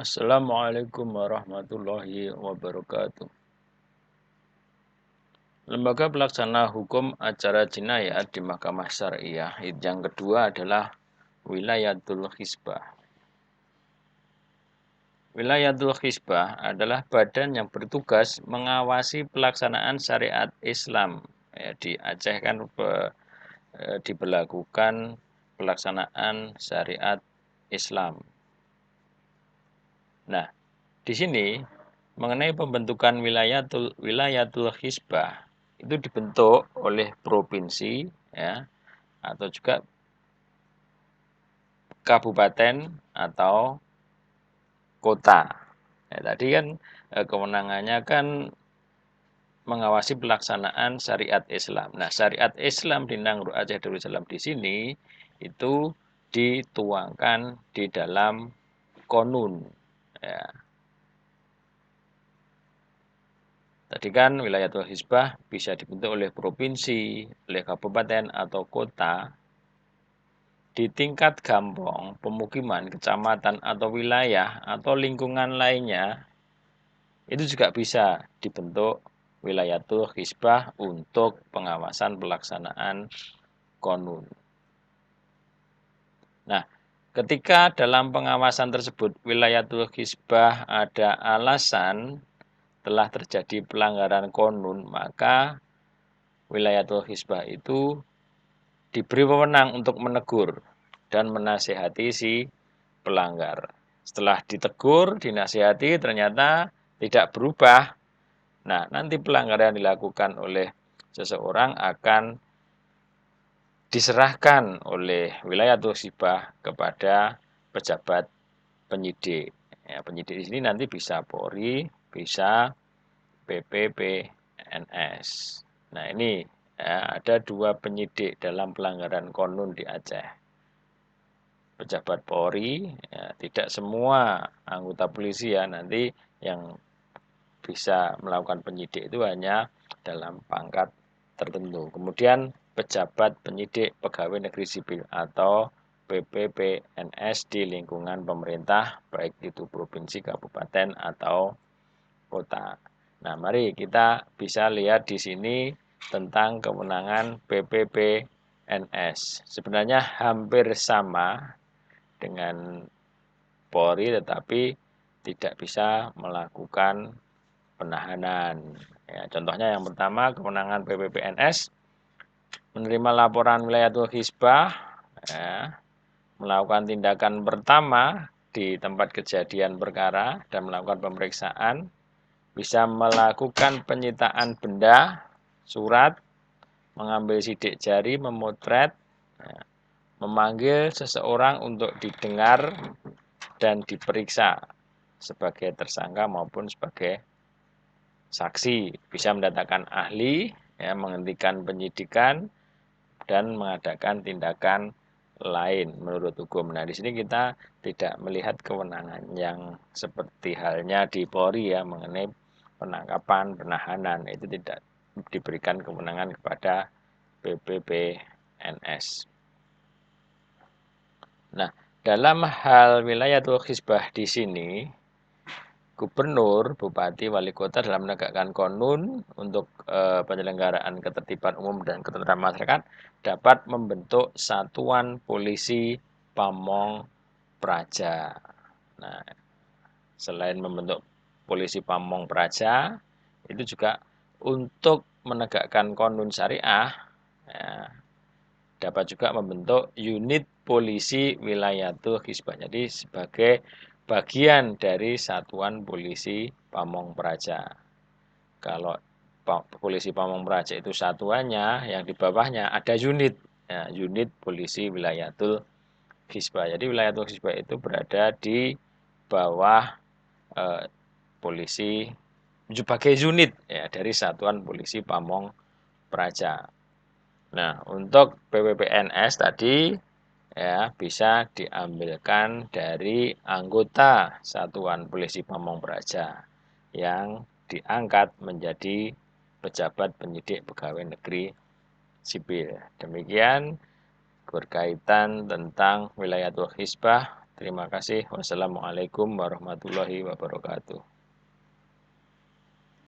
Assalamualaikum warahmatullahi wabarakatuh. Lembaga pelaksana hukum acara jinayat di Mahkamah Syariah yang kedua adalah Wilayatul Hizbah. Wilayatul Hizbah adalah badan yang bertugas mengawasi pelaksanaan syariat Islam. Di Aceh kan diberlakukan pelaksanaan syariat Islam. Nah, di sini mengenai pembentukan wilayatul hizbah itu dibentuk oleh provinsi ya atau juga kabupaten atau kota. Ya, tadi kan kewenangannya kan mengawasi pelaksanaan syariat Islam. Nah, syariat Islam di Nangro Aceh Darussalam di sini itu dituangkan di dalam konun. Ya. Tadi kan wilayatul hizbah bisa dibentuk oleh provinsi, oleh kabupaten atau kota. Di tingkat gampong, pemukiman, kecamatan atau wilayah atau lingkungan lainnya, itu juga bisa dibentuk wilayatul hizbah untuk pengawasan pelaksanaan konun. Nah, ketika dalam pengawasan tersebut wilayatul hizbah ada alasan telah terjadi pelanggaran konun, maka wilayatul hizbah itu diberi wewenang untuk menegur dan menasihati si pelanggar. Setelah ditegur, dinasihati, ternyata tidak berubah. Nah, nanti pelanggaran yang dilakukan oleh seseorang akan diserahkan oleh wilayatul hizbah kepada pejabat penyidik. Ya, penyidik di sini nanti bisa Polri, bisa PPPNS. Nah, ini ya, ada dua penyidik dalam pelanggaran konun di Aceh. Pejabat Polri, ya, tidak semua anggota polisi ya, nanti yang bisa melakukan penyidik itu hanya dalam pangkat tertentu. Kemudian pejabat penyidik pegawai negeri sipil atau PPPNS di lingkungan pemerintah, baik itu provinsi, kabupaten, atau kota. Nah, mari kita bisa lihat di sini tentang kewenangan PPPNS. Sebenarnya hampir sama dengan Polri, tetapi tidak bisa melakukan penahanan. Ya, contohnya yang pertama, kewenangan PPPNS menerima laporan wilayatul hizbah, ya, melakukan tindakan pertama di tempat kejadian perkara dan melakukan pemeriksaan, bisa melakukan penyitaan benda, surat, mengambil sidik jari, memotret, ya, memanggil seseorang untuk didengar dan diperiksa sebagai tersangka maupun sebagai saksi, bisa mendatangkan ahli, ya, menghentikan penyidikan dan mengadakan tindakan lain menurut hukum. Nah, di sini kita tidak melihat kewenangan yang seperti halnya di Polri ya mengenai penangkapan, penahanan, itu tidak diberikan kewenangan kepada PPPNS. Nah, dalam hal wilayatul hizbah di sini, gubernur, bupati, wali kota dalam menegakkan konun untuk penyelenggaraan ketertiban umum dan ketentraman masyarakat dapat membentuk satuan polisi pamong praja. Nah, selain membentuk polisi pamong praja, itu juga untuk menegakkan konun syariah, ya, dapat juga membentuk unit polisi wilayatul hizbah. Jadi sebagai bagian dari satuan polisi pamong praja. Kalau polisi pamong praja itu satuannya, yang di bawahnya ada unit, ya, unit polisi wilayatul hizbah. Jadi wilayatul hizbah itu berada di bawah polisi sebagai unit ya dari satuan polisi pamong praja. Nah, untuk PPPNS tadi ya bisa diambilkan dari anggota Satuan Polisi Pamong Praja yang diangkat menjadi pejabat penyidik pegawai negeri sipil. Demikian berkaitan tentang wilayatul hizbah Terima kasih. Wassalamualaikum warahmatullahi wabarakatuh.